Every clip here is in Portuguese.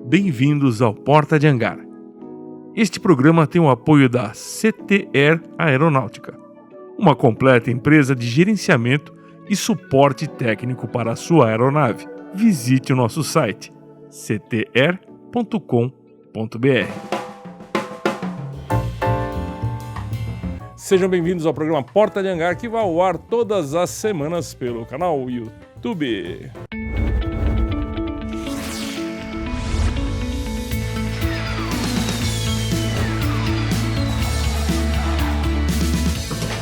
Bem-vindos ao Porta de Hangar. Este programa tem o apoio da CTR Aeronáutica, uma completa empresa de gerenciamento e suporte técnico para a sua aeronave. Visite o nosso site ctr.com.br. Sejam bem-vindos ao programa Porta de Hangar, que vai ao ar todas as semanas pelo canal YouTube.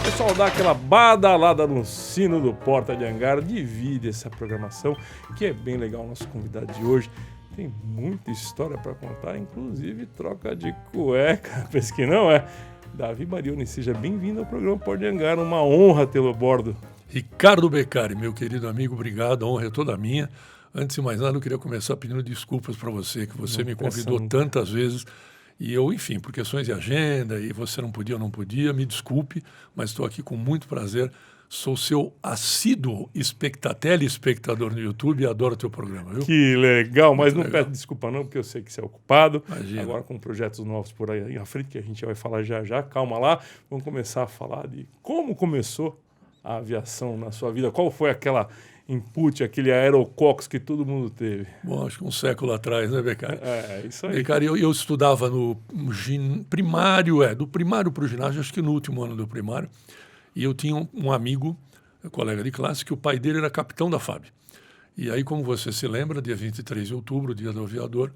Pessoal, dá aquela badalada no sino do Porta de Hangar, divide essa programação, que é bem legal. Nosso convidado de hoje tem muita história para contar, inclusive troca de cueca, pensa que não é? Davi Barioni, seja bem-vindo ao programa Porta de Hangar, uma honra tê-lo a bordo. Ricardo Beccari, meu querido amigo, obrigado, a honra é toda minha. Antes de mais nada, eu queria começar pedindo desculpas para você, que você me convidou tantas vezes. E eu, enfim, por questões de agenda, e você não podia ou não podia, me desculpe, mas estou aqui com muito prazer. Sou seu assíduo telespectador no YouTube e adoro o teu programa, viu? Que legal, mas não peço desculpa não, porque eu sei que você é ocupado. Imagina. Agora com projetos novos por aí à frente, que a gente vai falar já já, calma lá. Vamos começar a falar de como começou a aviação na sua vida. Qual foi aquela input, aquele aerococcus que todo mundo teve? Bom, acho que um século atrás, né, Beccari? É, isso aí. Beccari, eu estudava no primário, do primário para o ginásio, acho que no último ano do primário, e eu tinha um amigo, colega de classe, que o pai dele era capitão da FAB. E aí, como você se lembra, dia 23 de outubro, dia do aviador,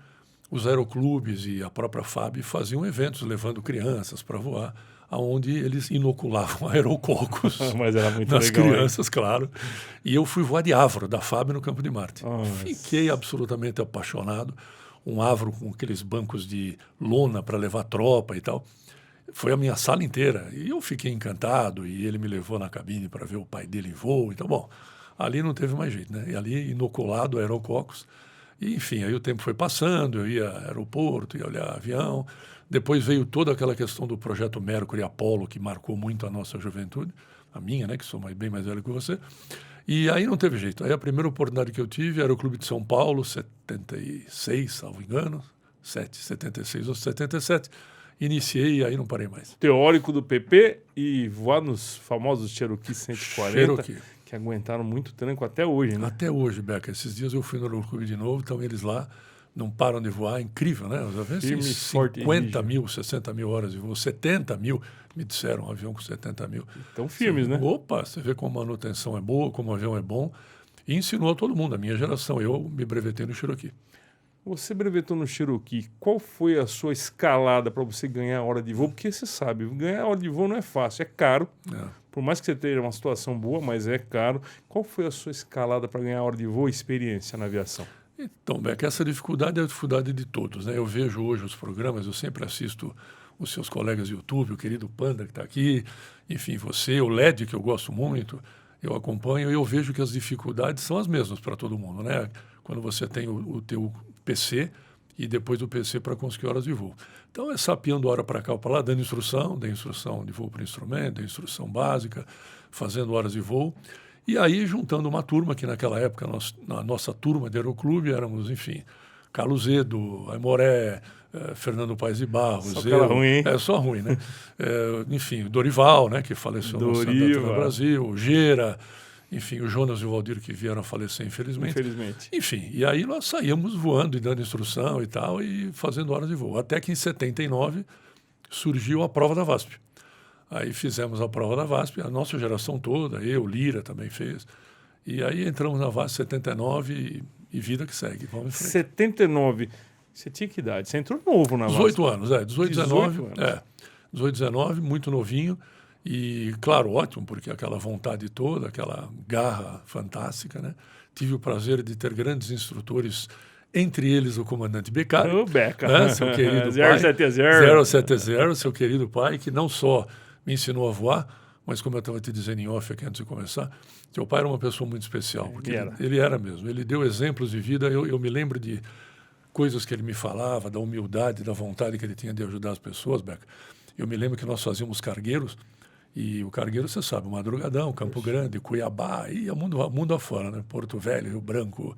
os aeroclubes e a própria FAB faziam eventos levando crianças para voar, onde eles inoculavam aerococcus Mas era muito nas legal, crianças, claro. E eu fui voar de Avro, da FAB, no Campo de Marte. Nossa. Fiquei absolutamente apaixonado. Um Avro com aqueles bancos de lona para levar tropa e tal. Foi a minha sala inteira. E eu fiquei encantado. E ele me levou na cabine para ver o pai dele em voo. Então, bom, ali não teve mais jeito, né? E ali, inoculado, aerococcus. E, enfim, aí o tempo foi passando. Eu ia ao aeroporto, ia olhar avião. Depois veio toda aquela questão do projeto Mercury e Apollo, que marcou muito a nossa juventude. A minha, né? Que sou bem mais velho que você. E aí não teve jeito. Aí a primeira oportunidade que eu tive era o Clube de São Paulo, 76, salvo engano. 76 ou 77. Iniciei e aí não parei mais. Teórico do PP e voar nos famosos Cherokee 140, Cherokee. Que aguentaram muito tranco até hoje, né? Até hoje, Beca. Esses dias eu fui no Aeroclube de novo, estão eles lá, não param de voar, incrível, né? Os aviões têm 50 mil, 60 mil horas de voo, 70 mil, me disseram, um avião com 70 mil. Estão firmes, né? Opa, você vê como a manutenção é boa, como o avião é bom. E ensinou a todo mundo, a minha geração. Eu me brevetei no Cherokee. Você brevetou no Cherokee, qual foi a sua escalada para você ganhar a hora de voo? Porque você sabe, ganhar a hora de voo não é fácil, é caro. Por mais que você tenha uma situação boa, mas é caro. Qual foi a sua escalada para ganhar a hora de voo e experiência na aviação? Então, Beck, essa dificuldade é a dificuldade de todos, né? Eu vejo hoje os programas, eu sempre assisto os seus colegas do YouTube, o querido Panda que está aqui, enfim, você, o LED, que eu gosto muito, eu acompanho e eu vejo que as dificuldades são as mesmas para todo mundo, né? Quando você tem o teu PC e depois do PC para conseguir horas de voo. Então é sapeando hora para cá ou para lá, dando instrução de voo para instrumento, instrução básica, fazendo horas de voo. E aí juntando uma turma, que naquela época, na nossa turma de aeroclube, éramos, enfim, Carlos Zedo, Aimoré, Fernando Paes de Barros. Só cara ruim, hein? É só ruim, né? Enfim, Dorival, né, que faleceu no Santa Brasil, Gera, enfim, o Jonas e o Valdir que vieram a falecer, infelizmente. Enfim, e aí nós saíamos voando e dando instrução e tal, e fazendo horas de voo. Até que em 79 surgiu a prova da VASP. Aí fizemos a prova da VASP, a nossa geração toda, eu, Lira também fez. E aí entramos na VASP 79 e vida que segue. Vamos em frente. 79, você tinha que idade? Você entrou novo na VASP? 18 anos, 18, 19. 18, 19, muito novinho. E, claro, ótimo, porque aquela vontade toda, aquela garra fantástica, né? Tive o prazer de ter grandes instrutores, entre eles o comandante Beccari. O Beca. Né? Seu querido 070. 070, seu querido pai, que não só me ensinou a voar, mas como eu estava te dizendo em off aqui antes de começar, seu pai era uma pessoa muito especial. Porque ele era mesmo. Ele deu exemplos de vida. Eu me lembro de coisas que ele me falava, da humildade, da vontade que ele tinha de ajudar as pessoas, Beca. Eu me lembro que nós fazíamos cargueiros. E o cargueiro, você sabe, Madrugadão, Campo Grande, Cuiabá, ia mundo afora, né? Porto Velho, Rio Branco,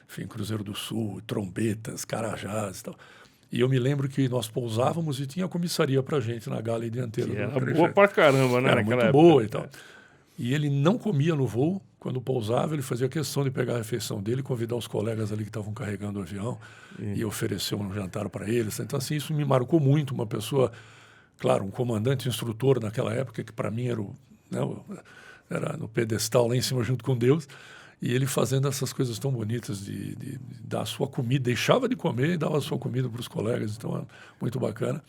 enfim, Cruzeiro do Sul, trombetas, carajás e tal. E eu me lembro que nós pousávamos e tinha comissaria pra gente na gala dianteira. Que era boa pra caramba, né? Era naquela muito época. boa e tal. E ele não comia no voo. Quando pousava, ele fazia questão de pegar a refeição dele, convidar os colegas ali que estavam carregando o avião e oferecer um jantar para eles. Então, assim, isso me marcou muito. Uma pessoa, claro, um comandante instrutor naquela época, que para mim era no pedestal lá em cima junto com Deus. E ele fazendo essas coisas tão bonitas de dar a sua comida, deixava de comer e dava a sua comida para os colegas. Então, é muito bacana.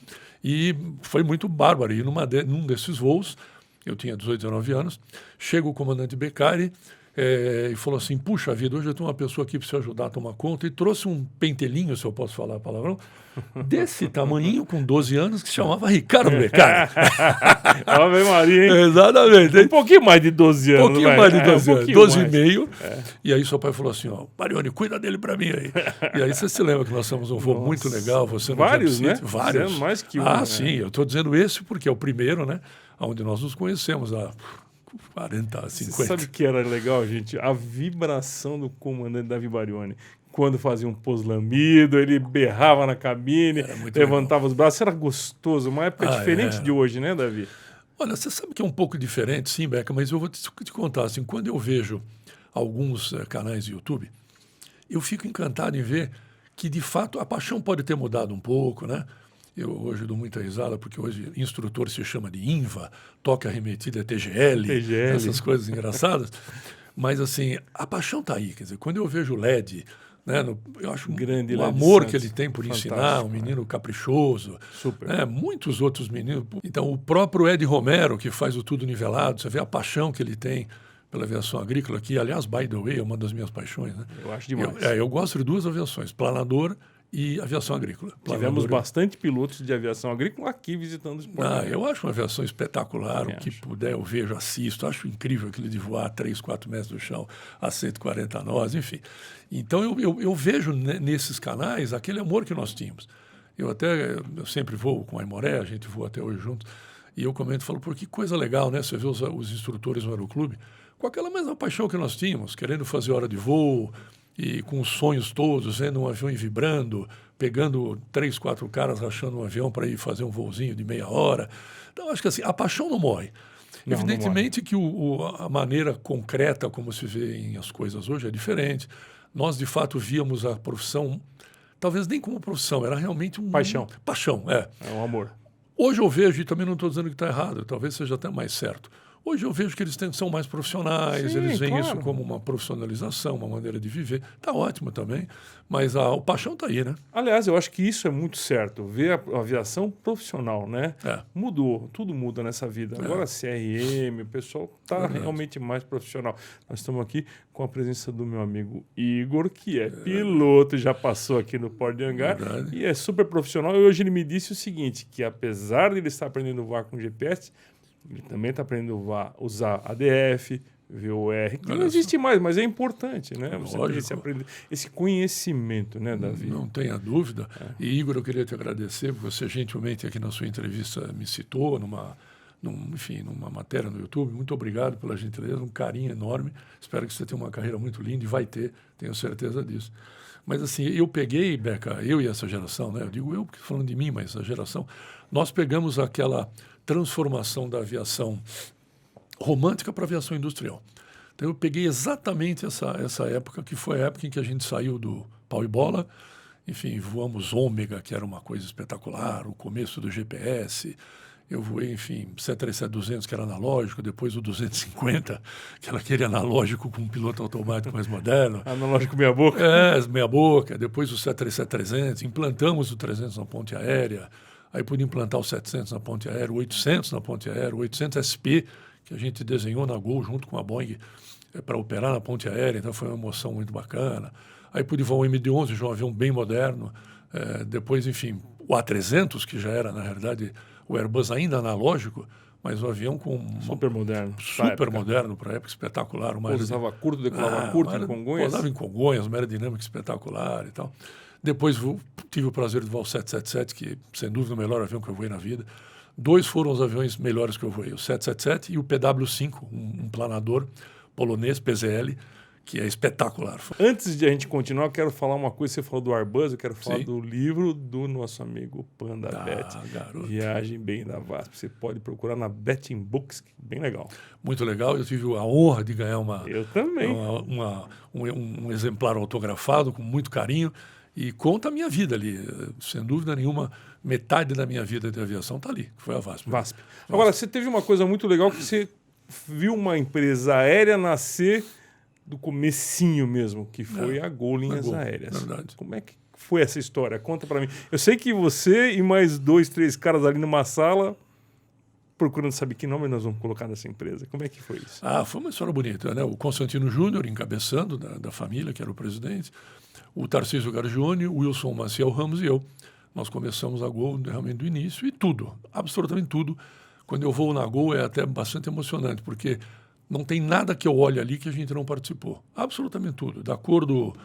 E foi muito bárbaro. E num desses voos, eu tinha 18, 19 anos, chega o comandante Beccari e falou assim, puxa vida, hoje eu tenho uma pessoa aqui para você ajudar a tomar conta, e trouxe um pentelinho, se eu posso falar a palavrão, desse tamanhinho, com 12 anos, que se chamava Ricardo Beccari. Ave Maria, hein? Exatamente. Um pouquinho mais de 12 anos. Um pouquinho mais de 12 anos, 12 mais. e meio. E aí seu pai falou assim, ó, Marione, cuida dele para mim aí. E aí você se lembra que nós fomos um voo muito legal, você no vários, né? Vários. Mais que um. Ah, sim, eu estou dizendo esse porque é o primeiro, né? Onde nós nos conhecemos há 40, 50. Você sabe o que era legal, gente? A vibração do comandante Davi Barioni. Quando fazia um pouso lamido, ele berrava na cabine, levantava os braços. Era gostoso, uma época diferente de hoje, né, Davi? Olha, você sabe que é um pouco diferente, sim, Beca, mas eu vou te contar, assim, quando eu vejo alguns canais de YouTube, eu fico encantado em ver que, de fato, a paixão pode ter mudado um pouco, né? Eu hoje dou muita risada, porque hoje instrutor se chama de INVA, toque arremetida é TGL, essas coisas engraçadas. Mas, assim, a paixão está aí. Quer dizer, quando eu vejo o LED, né, eu acho grande o amor que ele tem por ensinar, um menino caprichoso. Super. Né, muitos outros meninos. Então, o próprio Ed Romero, que faz o Tudo Nivelado, você vê a paixão que ele tem pela aviação agrícola, que, aliás, by the way, é uma das minhas paixões. Né? Eu acho demais. Eu gosto de duas aviações, planador e aviação agrícola. Tivemos bastante pilotos de aviação agrícola aqui visitando o esporte. Eu acho uma aviação espetacular. O que puder eu vejo, assisto. Acho incrível aquilo de voar a 3, 4 metros do chão a 140 nós, enfim. Então eu vejo nesses canais aquele amor que nós tínhamos. Eu sempre vou com a Aimoré, a gente voa até hoje juntos, e eu comento e falo, pô, que coisa legal, né? Você vê os instrutores no aeroclube com aquela mesma paixão que nós tínhamos, querendo fazer hora de voo, e com os sonhos todos, vendo um avião vibrando, pegando 3, 4 caras rachando um avião para ir fazer um voozinho de meia hora. Então, acho que assim, a paixão não morre. Evidentemente que a maneira concreta como se vê as coisas hoje é diferente. Nós, de fato, víamos a profissão, talvez nem como profissão, era realmente paixão. Paixão, é. É um amor. Hoje eu vejo, e também não estou dizendo que está errado, talvez seja até mais certo. Hoje eu vejo que eles são mais profissionais, eles veem isso como uma profissionalização, uma maneira de viver. Está ótimo também, mas a paixão está aí, né? Aliás, eu acho que isso é muito certo, ver a aviação profissional, né? Mudou, tudo muda nessa vida. Agora CRM, o pessoal está realmente mais profissional. Nós estamos aqui com a presença do meu amigo Igor, que é piloto, já passou aqui no Porto de Angar e é super profissional. E hoje ele me disse o seguinte, que apesar de ele estar aprendendo a voar com GPS, ele também está aprendendo a usar ADF, VOR, que não existe mais, mas é importante, né? Você ter esse conhecimento, né, Davi? Não tenha dúvida. E, Igor, eu queria te agradecer, porque você gentilmente aqui na sua entrevista me citou numa matéria no YouTube. Muito obrigado pela gentileza, um carinho enorme. Espero que você tenha uma carreira muito linda e vai ter, tenho certeza disso. Mas assim, eu peguei, Beca, eu e essa geração, né? Eu digo eu porque falando de mim, mas essa geração, nós pegamos aquela transformação da aviação romântica para a aviação industrial. Então eu peguei exatamente essa época, que foi a época em que a gente saiu do pau e bola, enfim, voamos Ômega, que era uma coisa espetacular, o começo do GPS, eu voei, enfim, 737-200, que era analógico, depois o 250, que era aquele analógico com um piloto automático mais moderno. Analógico meia boca. Meia boca, depois o 737-300, implantamos o 300 na ponte aérea, aí pude implantar o 700 na ponte aérea, o 800 na ponte aérea, o 800 SP, que a gente desenhou na Gol junto com a Boeing para operar na ponte aérea, então foi uma emoção muito bacana. Aí pude voar o MD-11, já um avião bem moderno. Depois, enfim, o A300, que já era, na realidade, o Airbus ainda analógico, mas o avião com... Super moderno. Super moderno para a época, espetacular. Pousava curto, decolava curto em Congonhas. Pousava em Congonhas, uma aerodinâmica espetacular e tal. Depois tive o prazer de voar o 777, que sem dúvida é o melhor avião que eu voei na vida. 2 foram os aviões melhores que eu voei, o 777 e o PW5, um planador polonês, PZL, que é espetacular. Antes de a gente continuar, eu quero falar uma coisa. Você falou do Airbus, eu quero falar Sim. do livro do nosso amigo Panda Bet. Garoto. Viagem Bem da VASP. Você pode procurar na Betting Books, bem legal. Muito legal. Eu tive a honra de ganhar Eu também. um exemplar autografado com muito carinho e conta a minha vida ali. Sem dúvida nenhuma, metade da minha vida de aviação está ali, que foi a VASP. VASP. Agora, você teve uma coisa muito legal que você viu uma empresa aérea nascer do comecinho mesmo, que foi a Gol Linhas Aéreas. Verdade. Como é que foi essa história? Conta pra mim. Eu sei que você e mais 2, 3 caras ali numa sala procurando saber que nome nós vamos colocar nessa empresa. Como é que foi isso? Foi uma história bonita, né? O Constantino Júnior encabeçando da família, que era o presidente, o Tarcísio Gargione, o Wilson Maciel Ramos e eu. Nós começamos a Gol realmente do início e tudo, absolutamente tudo. Quando eu vou na Gol é até bastante emocionante, porque não tem nada que eu olhe ali que a gente não participou. Absolutamente tudo. Da cor do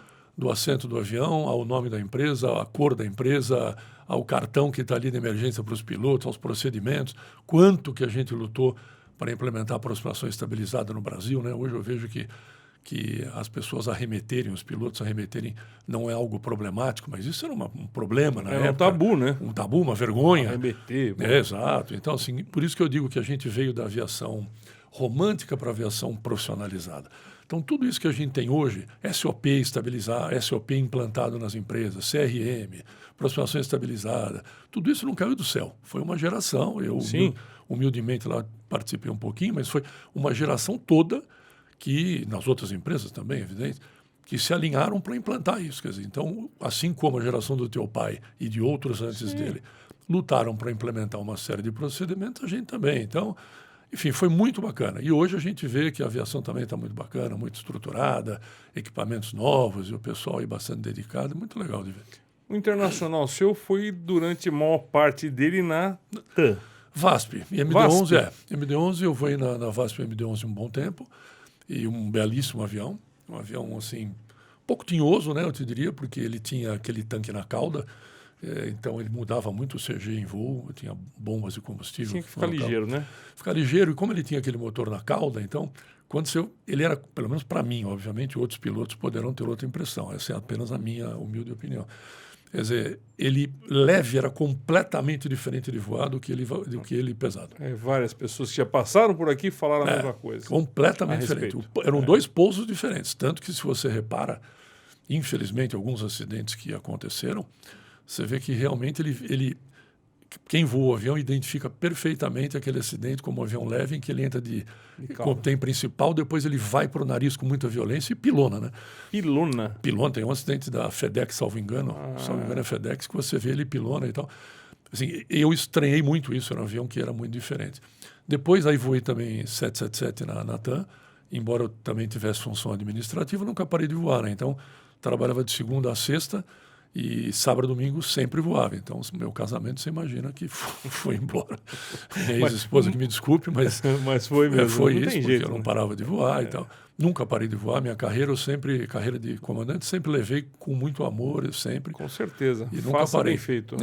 assento do avião, ao nome da empresa, à cor da empresa, ao cartão que está ali de emergência para os pilotos, aos procedimentos. Quanto que a gente lutou para implementar a aproximação estabilizada no Brasil, né? Hoje eu vejo que as pessoas arremeterem, os pilotos arremeterem, não é algo problemático, mas isso era um problema na época. Era um tabu, né? Um tabu, uma vergonha. Arremeter. Exato. Então, assim, por isso que eu digo que a gente veio da aviação romântica para a aviação profissionalizada. Então, tudo isso que a gente tem hoje, SOP estabilizado, SOP implantado nas empresas, CRM, aproximação estabilizada, tudo isso não caiu do céu. Foi uma geração, eu humildemente lá participei um pouquinho, mas foi uma geração toda que, nas outras empresas também, evidente, que se alinharam para implantar isso. Quer dizer, então, assim como a geração do teu pai e de outros antes dele lutaram para implementar uma série de procedimentos, a gente também. Então, enfim, foi muito bacana. E hoje a gente vê que a aviação também está muito bacana, muito estruturada, equipamentos novos e o pessoal aí bastante dedicado. Muito legal de ver. O internacional seu foi durante a maior parte dele na TAM. VASP. E MD-11, MD-11, eu fui na VASP MD-11 um bom tempo. E um belíssimo avião. Um avião, assim, um pouco tinhoso, né, eu te diria, porque ele tinha aquele tanque na cauda. Então ele mudava muito o CG em voo, tinha bombas de combustível. Tinha que ficar ligeiro, né? Ficar ligeiro, e como ele tinha aquele motor na cauda, então, ele era, pelo menos para mim, obviamente, outros pilotos poderão ter outra impressão, essa é apenas a minha humilde opinião. Quer dizer, ele leve era completamente diferente de voar do que ele pesado. Várias pessoas que já passaram por aqui falaram a mesma coisa. Completamente diferente. Eram dois pousos diferentes, tanto que se você repara, infelizmente, alguns acidentes que aconteceram, você vê que realmente quem voa o avião identifica perfeitamente aquele acidente como um avião leve, em que ele entra contém principal, depois ele vai para o nariz com muita violência e pilona, né? Pilona, tem um acidente da FedEx, salvo engano é FedEx, que você vê ele pilona e tal. Assim, eu estranhei muito isso, era um avião que era muito diferente. Depois aí voei também 777 na TAM, embora eu também tivesse função administrativa, nunca parei de voar, né? Então, trabalhava de segunda a sexta, e sábado e domingo sempre voava. Então, meu casamento, você imagina que foi embora. Minha ex-esposa que me desculpe, mas foi mesmo. Foi isso, porque eu não parava de voar e tal. Nunca parei de voar. Minha carreira, carreira de comandante, sempre levei com muito amor, sempre. Com certeza. E nunca parei. Bem feito.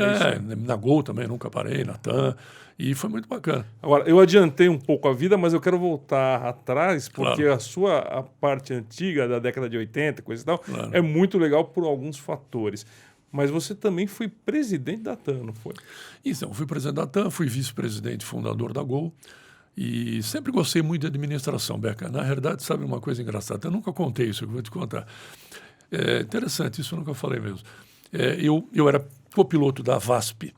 Na Gol também, nunca parei, na TAM. E foi muito bacana. Agora, eu adiantei um pouco a vida, mas eu quero voltar atrás, porque claro. a parte antiga da década de 80, coisa e tal, é muito legal por alguns fatores. Mas você também foi presidente da TAM, não foi? Isso, eu fui presidente da TAM, fui vice-presidente fundador da Gol. E sempre gostei muito de administração, Beca. Na realidade, sabe uma coisa engraçada? Eu nunca contei isso, eu vou te contar. É interessante, isso eu nunca falei mesmo. Eu era copiloto da VASP.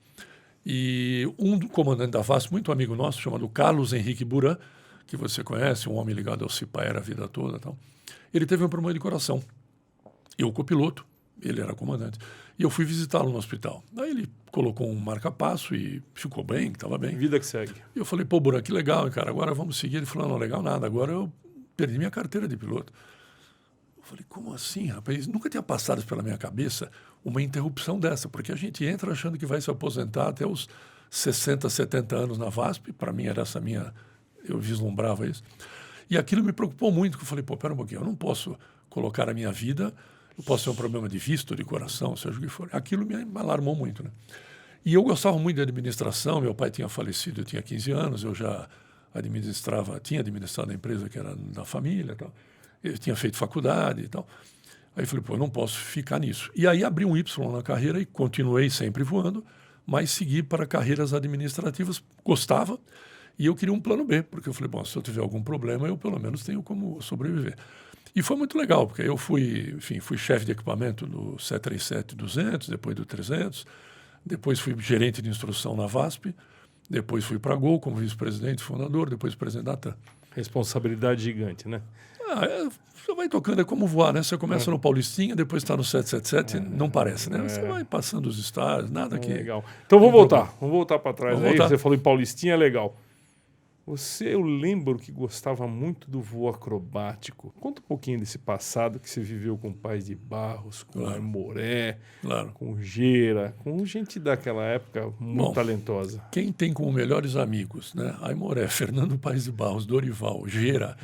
E um comandante da VASP, muito amigo nosso, chamado Carlos Henrique Buran, que você conhece, um homem ligado ao Cipaera a vida toda, tal. Ele teve um problema de coração. Eu, copiloto, ele era comandante. E eu fui visitá-lo no hospital. Aí ele colocou um marca-passo e ficou bem, estava bem. Vida que segue. E eu falei, pô, Buran, que legal, cara, agora vamos seguir. Ele falou, não, legal nada, agora eu perdi minha carteira de piloto. Eu falei, como assim, rapaz? Nunca tinha passado pela minha cabeça uma interrupção dessa, porque a gente entra achando que vai se aposentar até os 60, 70 anos na VASP. Para mim era eu vislumbrava isso. E aquilo me preocupou muito, porque eu falei, pô, pera um pouquinho, eu não posso colocar a minha vida, eu posso ter um problema de visto, de coração, seja o que for. Aquilo me alarmou muito, né? E eu gostava muito de administração, meu pai tinha falecido, eu tinha 15 anos, eu já tinha administrado a empresa que era da família e tal. Eu tinha feito faculdade e tal. Aí eu falei, pô, eu não posso ficar nisso. E aí abri um Y na carreira e continuei sempre voando, mas segui para carreiras administrativas, gostava, e eu queria um plano B, porque eu falei, bom, se eu tiver algum problema, eu pelo menos tenho como sobreviver. E foi muito legal, porque eu fui chefe de equipamento do 737-200, depois do 300, depois fui gerente de instrução na VASP, depois fui para a Gol como vice-presidente, fundador, depois presidente da TAM. Responsabilidade gigante, né? Você vai tocando, é como voar, né? Você começa no Paulistinha, depois está no 777, não parece, né? Você vai passando os estágios, nada que... Legal. Então vamos voltar para trás. Vamos Aí voltar. você falou em Paulistinha, legal. Eu lembro que gostava muito do voo acrobático. Conta um pouquinho desse passado que você viveu com o Paz de Barros, com o Aimoré, com o Gera, com gente daquela época muito talentosa. Quem tem como melhores amigos, né? Aimoré, Fernando Paz de Barros, Dorival, Gera,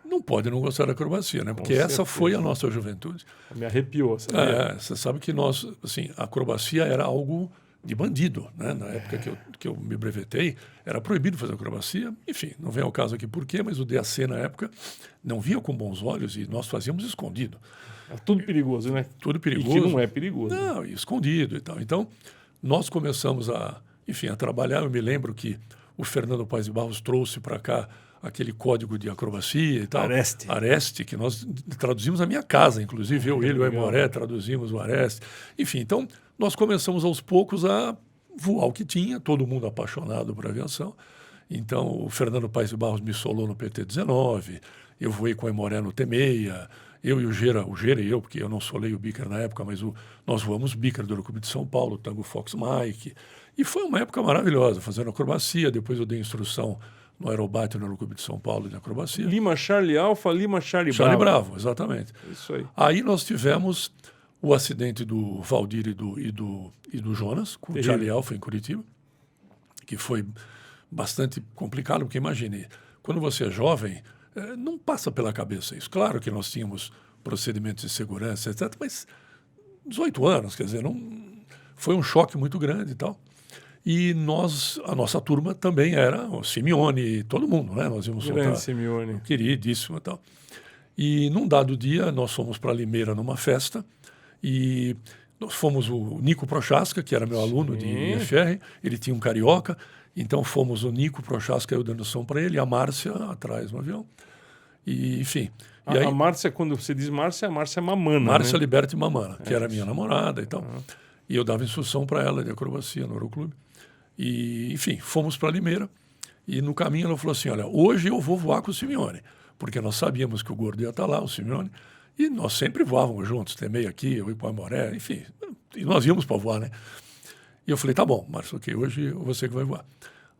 não pode não gostar da acrobacia, né? Porque essa foi a nossa juventude. Me arrepiou, sabe? Você sabe que nós, assim, a acrobacia era algo de bandido, né? Na época que eu me brevetei, era proibido fazer acrobacia. Enfim, não vem ao caso aqui por quê, mas o DAC na época não via com bons olhos e nós fazíamos escondido. É tudo perigoso, né? Tudo perigoso. E que não é perigoso. Não, e escondido e tal. Então, nós começamos a trabalhar. Eu me lembro que o Fernando Paz de Barros trouxe para cá aquele código de acrobacia e tal. Areste, que nós traduzimos na minha casa, inclusive eu, ele, o Aimoré, traduzimos o Areste. Enfim, então nós começamos aos poucos a voar o que tinha, todo mundo apaixonado por aviação. Então o Fernando Paz de Barros me solou no PT-19, eu voei com o Aimoré no T-6, eu e o Gera e eu, porque eu não solei o Bicker na época, mas nós voamos Bicker do Aeroclube de São Paulo, Tango Fox Mike, e foi uma época maravilhosa, fazendo acrobacia, depois eu dei instrução no Aerobate, no Aeroclube de São Paulo, de acrobacia. Lima Charlie Alfa, Lima Charlie Bravo. Charlie Bravo, exatamente. Isso aí. Aí nós tivemos o acidente do Valdir e do Jonas, com o Charlie Alfa em Curitiba, que foi bastante complicado, porque imagine, quando você é jovem, não passa pela cabeça isso. Claro que nós tínhamos procedimentos de segurança, etc., mas 18 anos, quer dizer, foi um choque muito grande e tal. E a nossa turma também era o Simeone, todo mundo, né? Nós íamos soltar. Simeone. Queridíssimo e tal. E num dado dia, nós fomos para Limeira numa festa e nós fomos o Nico Prochaska, que era meu aluno de IFR, ele tinha um carioca, então fomos o Nico Prochaska, eu dando som para ele, e a Márcia atrás no avião. E, enfim. E aí, a Márcia, quando você diz Márcia, a Márcia Mamana, Márcia, né? Liberty Mamana, que era minha namorada e tal. E eu dava instrução para ela de acrobacia no Aeroclube. E, enfim, fomos para Limeira e no caminho ela falou assim, olha, hoje eu vou voar com o Simeone, porque nós sabíamos que o Gordo ia estar lá, o Simeone, e nós sempre voávamos juntos, T-6 aqui, eu e com a Aimoré, enfim, e nós íamos para voar, né? E eu falei, tá bom, Márcio, ok, hoje você que vai voar.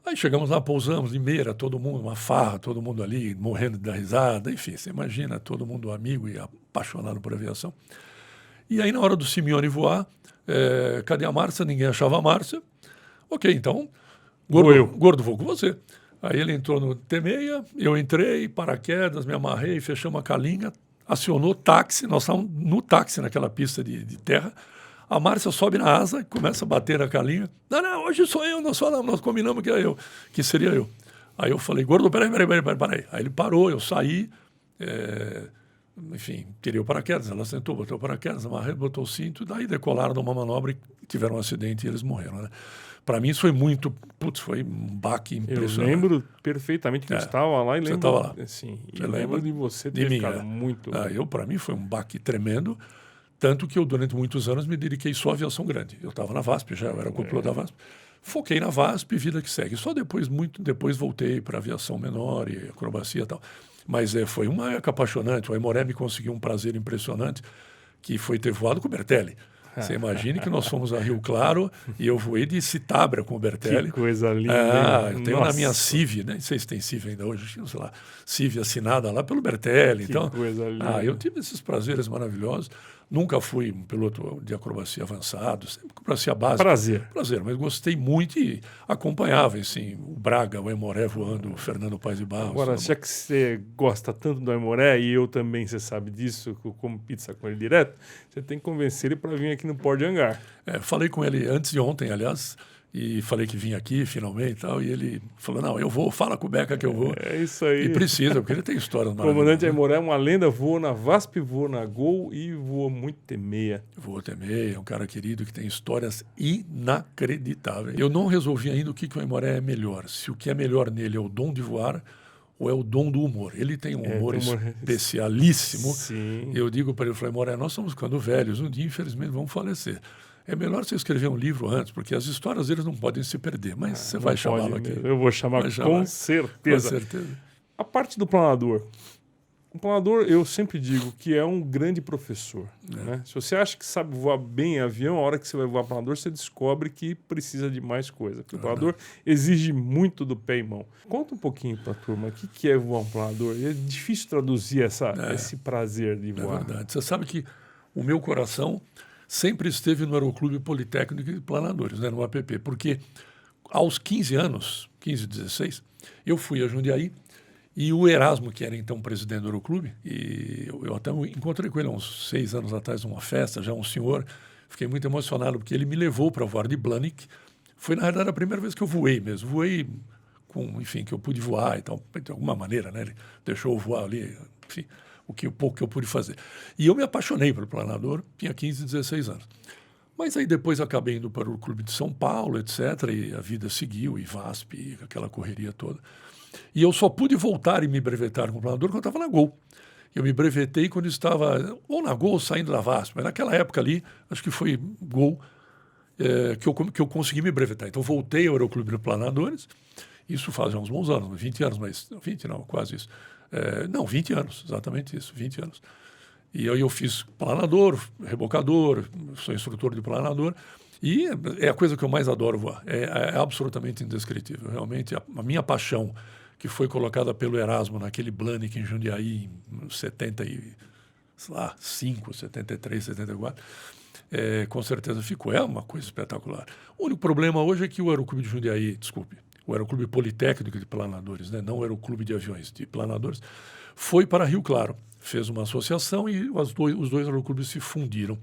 Aí chegamos lá, pousamos, Limeira, todo mundo, uma farra, todo mundo ali, morrendo de dar risada, enfim, você imagina, todo mundo amigo e apaixonado por aviação. E aí na hora do Simeone voar, cadê a Márcia? Ninguém achava a Márcia. Ok, então, Gordo, vou com você. Aí ele entrou no T-6, eu entrei, paraquedas, me amarrei, fechamos a calinha, acionou táxi, nós estávamos no táxi naquela pista de terra, a Márcia sobe na asa e começa a bater na calinha. Não, hoje sou eu, nós falamos, nós combinamos que seria eu. Aí eu falei, Gordo, peraí. Aí ele parou, eu saí, enfim, tirei o paraquedas, ela sentou, botou o paraquedas, amarrei, botou o cinto, daí decolaram numa manobra e tiveram um acidente e eles morreram, né? Para mim isso foi foi um baque impressionante. Eu lembro perfeitamente que eu estava lá e lembro. Você estava lá. Assim, eu lembro de você ter ficado muito... Para mim foi um baque tremendo, tanto que eu durante muitos anos me dediquei só à aviação grande. Eu estava na VASP já, eu era copiloto da VASP. Foquei na VASP, vida que segue. Só muito depois voltei para aviação menor e acrobacia e tal. Mas foi uma época apaixonante. O Aimoré me conseguiu um prazer impressionante, que foi ter voado com o Bertelli. Você imagine que nós fomos a Rio Claro e eu voei de Citabra com o Bertelli. Que coisa linda. Eu tenho na minha CIV, né? Não sei se tem CIV ainda hoje, sei lá, CIV assinada lá pelo Bertelli. Que então, coisa linda. Eu tive esses prazeres maravilhosos. Nunca fui um piloto de acrobacia avançado, sempre acrobacia básica. Prazer, mas gostei muito e acompanhava, assim, o Braga, o Aimoré voando, o Fernando Paz de Barros. Agora, já que você gosta tanto do Aimoré, e eu também, você sabe disso, que eu como pizza com ele direto, você tem que convencer ele para vir aqui no Port de Hangar. Falei com ele antes de ontem, aliás, E falei que vinha aqui finalmente e tal. E ele falou, não, eu vou, fala com o Beca que eu vou. É isso aí. E precisa, porque ele tem histórias O maravilhosas. comandante Aimoré é uma lenda, voou na VASP, voou na Gol e voou muito T6. Voou também, é um cara querido que tem histórias inacreditáveis. Eu não resolvi ainda o que o Aimoré é melhor. Se o que é melhor nele é o dom de voar ou é o dom do humor. Ele tem um humor especialíssimo. Sim. Eu digo para ele, Aimoré, nós estamos ficando velhos, um dia infelizmente vamos falecer. É melhor você escrever um livro antes, porque as histórias deles não podem se perder. Mas você vai chamá-lo aqui. Eu vou chamar com certeza. Com certeza. A parte do planador. O planador, eu sempre digo que é um grande professor. Né? Se você acha que sabe voar bem em avião, a hora que você vai voar planador, você descobre que precisa de mais coisa. Porque o planador exige muito do pé e mão. Conta um pouquinho para a turma, o que é voar um planador? É difícil traduzir esse prazer de voar. É verdade. Você sabe que o meu coração sempre esteve no Aeroclube Politécnico de Planadores, né, no APP, porque aos 15 anos, 15, 16, eu fui a Jundiaí e o Erasmo, que era então presidente do Aeroclube, e eu até encontrei com ele há uns 6 anos atrás numa festa, já um senhor, fiquei muito emocionado porque ele me levou para voar de Blanick. Foi, na verdade, a primeira vez que eu voei mesmo. Voei com, enfim, que eu pude voar e tal, de alguma maneira, né? Ele deixou eu voar ali, enfim, o pouco que eu pude fazer. E eu me apaixonei pelo planador, tinha 15, 16 anos. Mas aí depois acabei indo para o Clube de São Paulo, etc., e a vida seguiu, e VASP, e aquela correria toda. E eu só pude voltar e me brevetar com o planador quando eu estava na Gol. Eu me brevetei quando estava ou na Gol ou saindo da VASP, mas naquela época ali, acho que foi Gol, que eu consegui me brevetar. Então voltei ao Aeroclube de Planadores, isso faz uns bons anos, 20 anos, mas 20 não, quase isso. 20 anos, exatamente isso, 20 anos. E aí eu fiz planador, rebocador, sou instrutor de planador, e é a coisa que eu mais adoro voar. É absolutamente indescritível. Realmente, a minha paixão, que foi colocada pelo Erasmo naquele Blanick em Jundiaí, em 75, 73, 74, com certeza ficou. É uma coisa espetacular. O único problema hoje é que o Aeroclube de Jundiaí, o Aeroclube Politécnico de Planadores, né? Não o Aeroclube de Aviões, de Planadores, foi para Rio Claro. Fez uma associação e os dois aeroclubes se fundiram.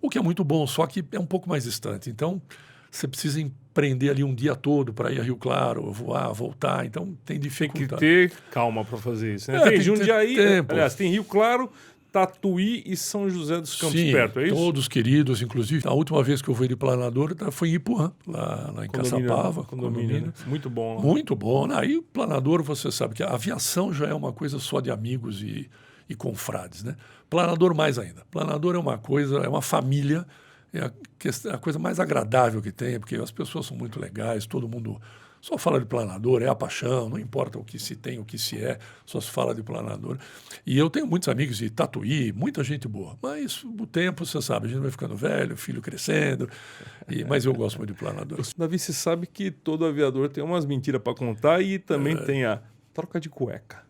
O que é muito bom, só que é um pouco mais distante. Então, você precisa empreender ali um dia todo para ir a Rio Claro, voar, voltar. Então, tem dificuldade. Tem que ter calma para fazer isso. Né? Tem Jundiaí, aliás, tem Rio Claro, Tatuí e São José dos Campos perto, é isso? Todos queridos, inclusive. A última vez que eu fui de planador foi em Ipuã, lá em Caçapava. Condomínio. Né? Muito bom. Lá. Muito bom. Aí o planador, você sabe que a aviação já é uma coisa só de amigos e confrades, né? Planador mais ainda. Planador é uma coisa, é uma família, é a coisa mais agradável que tem, porque as pessoas são muito legais, todo mundo só fala de planador, é a paixão, não importa o que se tem, o que se é, só se fala de planador. E eu tenho muitos amigos de Tatuí, muita gente boa, mas o tempo, você sabe, a gente vai ficando velho, filho crescendo, mas eu gosto muito de planador. Davi, você sabe que todo aviador tem umas mentiras para contar e também tem a troca de cueca.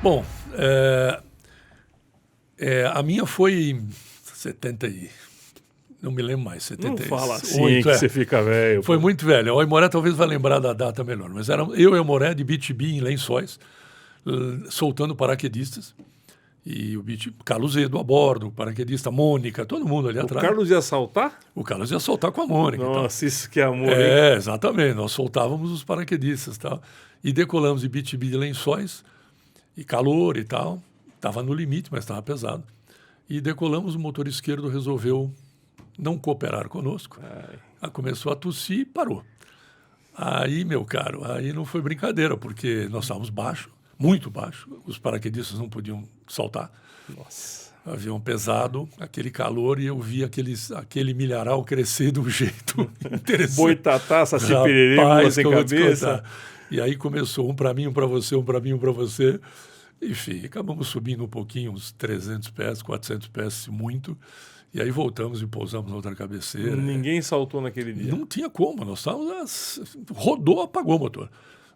Bom, a minha foi em 70 e... Não me lembro mais, 78. Não fala assim que você fica velho. Foi muito velho. O Aimoré talvez vai lembrar da data melhor. Mas era eu e o Aimoré de BTB em Lençóis, soltando paraquedistas. E o Carlos Edo a bordo, o paraquedista Mônica, todo mundo ali atrás. O Carlos ia saltar? O Carlos ia soltar com a Mônica. Nossa, isso que é amor, hein? Exatamente. Nós soltávamos os paraquedistas. Tal. E decolamos de BTB de Lençóis, e calor e tal. Estava no limite, mas estava pesado. E decolamos, o motor esquerdo resolveu não cooperar conosco. Começou a tossir e parou. Aí, meu caro, aí não foi brincadeira, porque nós estávamos baixo, muito baixo, os paraquedistas não podiam saltar. Nossa. Avião pesado, aquele calor, e eu vi aquele milharal crescer de um jeito interessante. Boitatá, saci pererê, mula sem cabeça. E aí começou um para mim, um para você, um para mim, um para você. Enfim, acabamos subindo um pouquinho, uns 300 pés, 400 pés, muito. E aí voltamos e pousamos na outra cabeceira. Ninguém saltou naquele dia. Não tinha como, nós estávamos... Rodou, apagou o motor.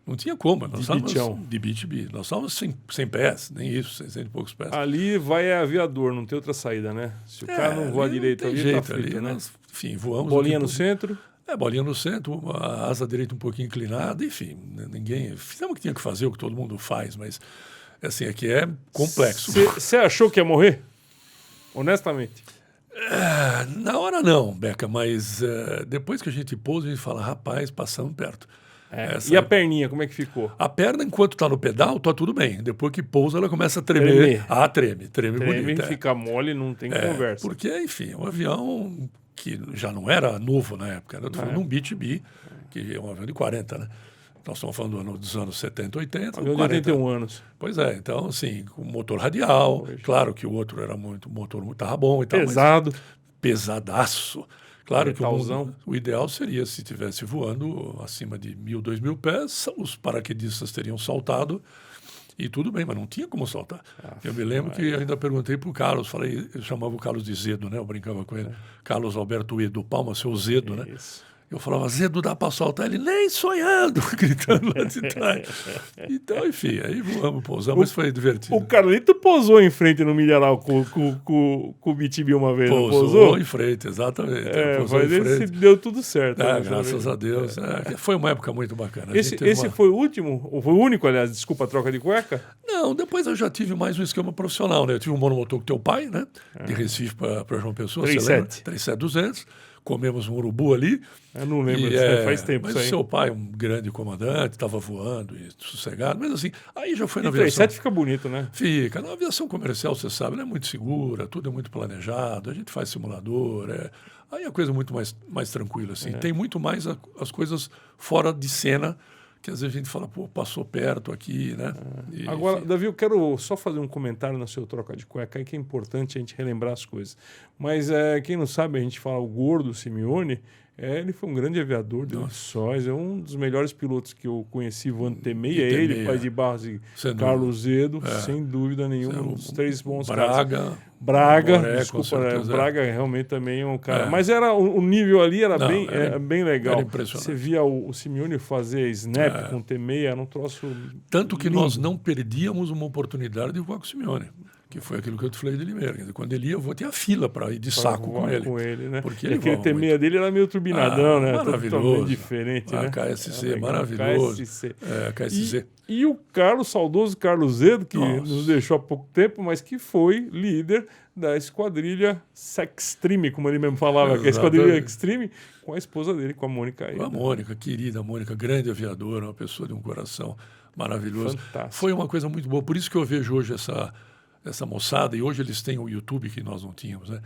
Não tinha como. Nós estávamos de BTB. Nós estávamos sem pés, nem isso, 600 e poucos pés. Ali vai aviador, não tem outra saída, né? Se o cara não voa direito ali, tá frito, ali, né? Nós, enfim, voamos... Bolinha no centro? Bolinha no centro, a asa direita um pouquinho inclinada, enfim, ninguém... Fizemos o que tinha que fazer, o que todo mundo faz, mas... Assim, aqui é complexo. Você achou que ia morrer? Honestamente. Na hora não, Beca, mas depois que a gente pousa, a gente fala, rapaz, passamos perto. E a perninha, como é que ficou? A perna, enquanto está no pedal, tá tudo bem. Depois que pousa, ela começa a tremer. Treme bonito. Fica mole, não tem conversa. Porque, enfim, um avião que já não era novo na época. Eu estou falando de um BTB, que é um avião de 40, né? Nós estamos falando dos anos 70, 80. Avião de 81 anos. Pois é, então, assim, com motor radial. Claro que o outro era o motor estava bom e tal. Pesado. Pesadaço. Claro que o ideal seria se estivesse voando acima de 1.000, 2.000 pés, os paraquedistas teriam saltado e tudo bem, mas não tinha como saltar. Eu me lembro que ainda perguntei para o Carlos, eu chamava o Carlos de Zedo, né? Eu brincava com ele. Carlos Alberto Edo Palma, seu Zedo, né? Eu falava, Zedo, dá para soltar? Ele, nem sonhando, gritando lá de trás. Então, enfim, aí voamos, pousamos, mas foi divertido. O Carlito pousou em frente no Milharal com o BTB uma vez, não pousou? Pousou em frente, exatamente. Mas esse deu tudo certo. Graças a Deus. Foi uma época muito bacana. Esse foi o último? Ou foi o único, aliás, desculpa a troca de cueca? Não, depois eu já tive mais um esquema profissional, né? Eu tive um monomotor com teu pai, né? De Recife para João Pessoa, 37-200. Comemos um urubu ali. Eu não lembro, faz tempo mas isso aí. Seu pai, um grande comandante, estava voando e sossegado. Mas assim, aí já foi na aviação. 37 fica bonito, né? Fica. Na aviação comercial, você sabe, ela é muito segura, tudo é muito planejado, a gente faz simulador. Aí a coisa é muito mais tranquila. Assim. Tem muito mais as coisas fora de cena, que às vezes a gente fala, pô, passou perto aqui, né? Agora, enfim. Davi, eu quero só fazer um comentário no seu troca de cueca aí, que é importante a gente relembrar as coisas. Mas quem não sabe, a gente fala o gordo Simeone, ele foi um grande aviador de Lençóis, é um dos melhores pilotos que eu conheci voando T6, ele, Pai de Barros e Carlos Zedo, sem dúvida nenhuma, um dos três bons caras. Braga, Braga realmente também é um cara. Mas o nível ali era bem legal. Era impressionante. Você via o Simeone fazer snap com T6, era um troço. Tanto que lindo. nós não perdíamos uma oportunidade de voar com o Simeone. Que foi aquilo que eu te falei de Limeira. Quando ele ia, eu tinha fila para ir de saco com ele. Né? Porque aquele T6 dele era meio turbinadão, né? Maravilhoso. Totalmente diferente, né? KSC, maravilhoso. KSC. E o saudoso Carlos Zedo, que nos deixou há pouco tempo, mas que foi líder da esquadrilha Sextreme, como ele mesmo falava, que é a esquadrilha Extreme, com a esposa dele, com a Mônica. Com a Mônica, querida Mônica, grande aviadora, uma pessoa de um coração maravilhoso. Fantástico. Foi uma coisa muito boa. Por isso que eu vejo hoje essa moçada, e hoje eles têm o YouTube que nós não tínhamos, né?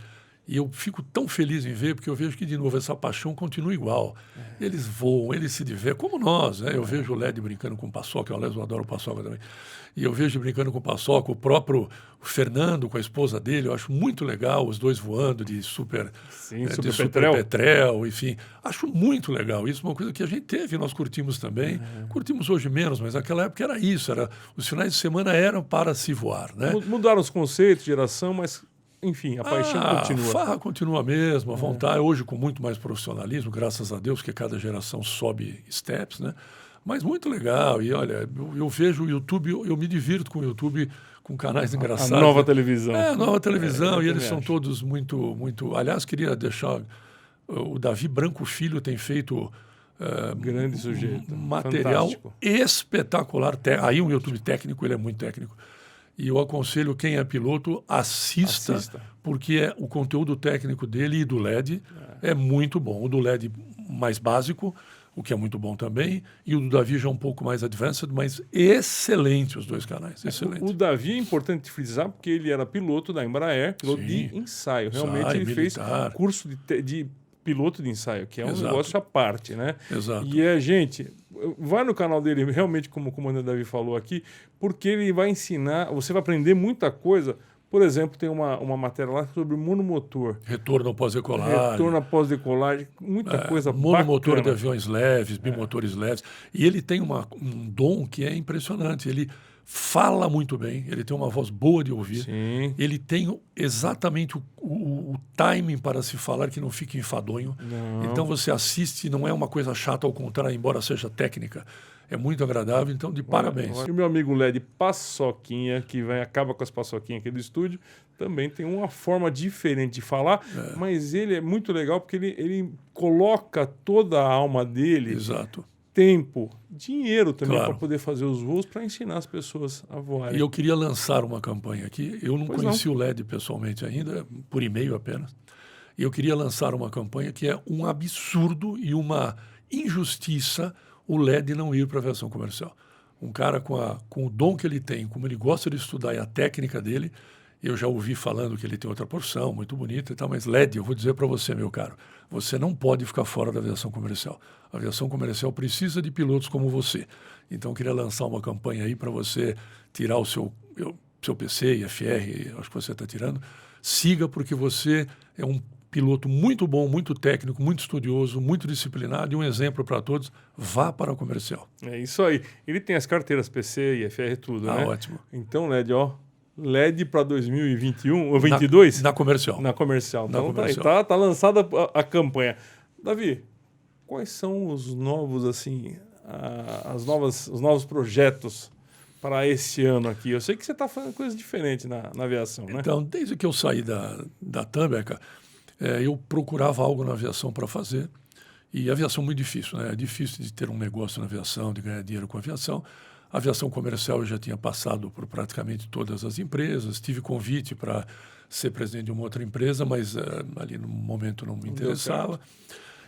E eu fico tão feliz em ver, porque eu vejo que, de novo, essa paixão continua igual. Eles voam, eles se divertem, como nós, né? Eu vejo o Led brincando com o Paçoca, eu adoro o Paçoca também. E eu vejo brincando com o Paçoca, o próprio Fernando com a esposa dele, eu acho muito legal, os dois voando de super Petrel, enfim. Acho muito legal isso, uma coisa que a gente teve, nós curtimos também. Curtimos hoje menos, mas naquela época era isso, os finais de semana eram para se voar, né? Mudaram os conceitos, geração, mas... Enfim, a paixão continua. A farra continua mesmo, a vontade, hoje com muito mais profissionalismo, graças a Deus, que cada geração sobe steps, né? Mas muito legal. E olha, eu vejo o YouTube, eu me divirto com o YouTube, com canais engraçados. A nova televisão. A nova televisão, e eles são todos muito, muito... Aliás, queria deixar... O Davi Branco Filho tem feito... grande sujeito. Material fantástico. Espetacular. Aí o YouTube técnico, ele é muito técnico. E eu aconselho quem é piloto, assista. Porque o conteúdo técnico dele e do LED é muito bom. O do LED mais básico, o que é muito bom também, e o do Davi já um pouco mais advanced, mas excelente os dois canais, excelente. O Davi é importante frisar, porque ele era piloto da Embraer, piloto de ensaio. Realmente ele militar. Fez curso de piloto de ensaio, que é um negócio à parte, né? Exato. E gente, vai no canal dele, realmente, como o comandante Davi falou aqui, porque ele vai ensinar, você vai aprender muita coisa. Por exemplo, tem uma matéria lá sobre monomotor. Retorno após decolagem. Retorno após decolagem, muita coisa monomotor bacana. de aviões leves, bimotores leves. E ele tem um dom que é impressionante. Ele fala muito bem, ele tem uma voz boa de ouvir. Sim. Ele tem exatamente o timing para se falar, que não fique enfadonho. Não. Então você assiste, não é uma coisa chata, ao contrário, embora seja técnica. É muito agradável, então, de parabéns. E o meu amigo Led Paçoquinha, que acaba com as paçoquinhas aqui do estúdio, também tem uma forma diferente de falar, mas ele é muito legal porque ele coloca toda a alma dele tempo, dinheiro também Claro. para poder fazer os voos, para ensinar as pessoas a voarem. E eu queria lançar uma campanha aqui. Eu não Pois conheci o LED pessoalmente ainda, por e-mail apenas. E eu queria lançar uma campanha que é um absurdo e uma injustiça o LED não ir para a aviação comercial. Um cara com o dom que ele tem, como ele gosta de estudar e a técnica dele, eu já ouvi falando que ele tem outra porção, muito bonita e tal, mas LED, eu vou dizer para você, meu caro, você não pode ficar fora da aviação comercial. A aviação comercial precisa de pilotos como você. Então, eu queria lançar uma campanha aí para você tirar o seu PC, IFR, acho que você está tirando. Siga, porque você é um piloto muito bom, muito técnico, muito estudioso, muito disciplinado e um exemplo para todos. Vá para o comercial. É isso aí. Ele tem as carteiras PC, IFR, tudo, né? Ótimo. Então, LED, LED para 2021 ou 22? Na comercial. Na comercial. Então, comercial. tá lançada a campanha. Davi, quais são os novos, assim, os novos projetos para esse ano aqui? Eu sei que você está fazendo coisas diferentes na aviação, né? Então, desde que eu saí da TAM, Beca, eu procurava algo na aviação para fazer. E a aviação é muito difícil, né? É difícil de ter um negócio na aviação, de ganhar dinheiro com a aviação. A aviação comercial eu já tinha passado por praticamente todas as empresas. Tive convite para ser presidente de uma outra empresa, mas ali no momento não me interessava.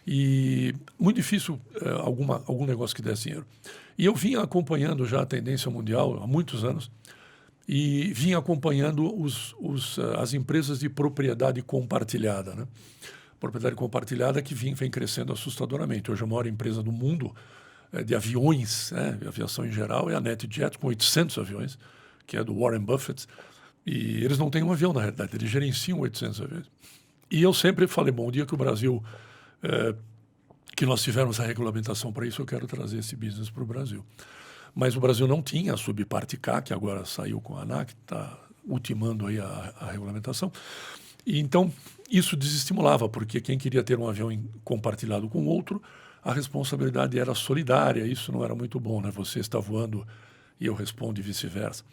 E muito difícil algum negócio que desse dinheiro. E eu vinha acompanhando já a tendência mundial há muitos anos e vinha acompanhando as empresas de propriedade compartilhada, né? Propriedade compartilhada que vem crescendo assustadoramente. Hoje a maior empresa do mundo de aviões, de aviação em geral, é a NetJet, com 800 aviões, que é do Warren Buffett. E eles não têm um avião, na realidade, eles gerenciam 800 aviões. E eu sempre falei, bom, o dia que o Brasil, que nós tivermos a regulamentação para isso, eu quero trazer esse business para o Brasil. Mas o Brasil não tinha a subparte K, que agora saiu com a ANAC, está ultimando aí a regulamentação. E então, isso desestimulava, porque quem queria ter um avião compartilhado com outro, a responsabilidade era solidária, isso não era muito bom, né? Você está voando e eu respondo e vice-versa.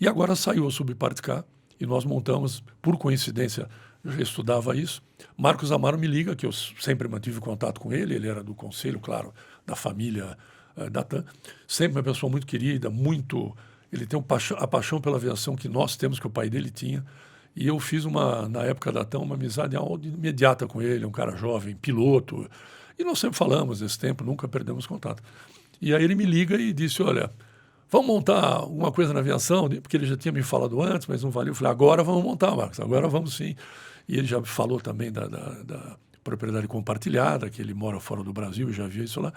E agora saiu a subparte K e nós montamos, por coincidência, eu já estudava isso. Marcos Amaro me liga, que eu sempre mantive contato com ele, ele era do conselho, claro, da família da TAM. Sempre uma pessoa muito querida, ele tem a paixão pela aviação que nós temos, que o pai dele tinha. E eu fiz, na época da TAM, uma amizade imediata com ele, um cara jovem, piloto. E nós sempre falamos desse tempo, nunca perdemos contato. E aí ele me liga e disse, olha, vamos montar alguma coisa na aviação? Porque ele já tinha me falado antes, mas não valeu. Eu falei, agora vamos montar, Marcos, agora vamos sim. E ele já me falou também da propriedade compartilhada, que ele mora fora do Brasil, já viu isso lá.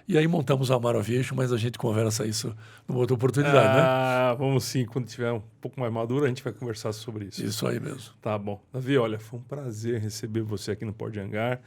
E aí montamos a Amaro Aviation, mas a gente conversa isso numa outra oportunidade, né? Vamos sim, quando tiver um pouco mais maduro, a gente vai conversar sobre isso. Isso aí mesmo. Tá bom. Davi, olha, foi um prazer receber você aqui no Port de Hangar.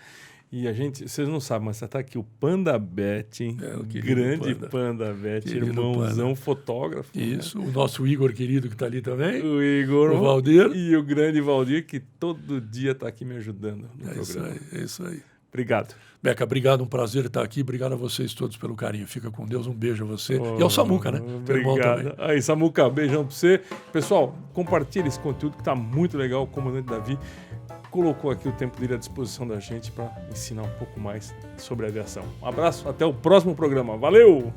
E vocês não sabem, mas está aqui o Panda Bet, hein? O grande Panda Bet, irmãozão, fotógrafo. Isso, né? O nosso Igor querido que está ali também. O Igor. O Valdir. E o grande Valdir, que todo dia está aqui me ajudando no programa. É isso aí. Obrigado. Beca, obrigado, um prazer estar aqui. Obrigado a vocês todos pelo carinho. Fica com Deus, um beijo a você. E ao Samuca, né? Obrigado. Aí, Samuca, beijão para você. Pessoal, compartilhe esse conteúdo que está muito legal. O comandante Davi colocou aqui o tempo dele à disposição da gente para ensinar um pouco mais sobre aviação. Um abraço, até o próximo programa. Valeu!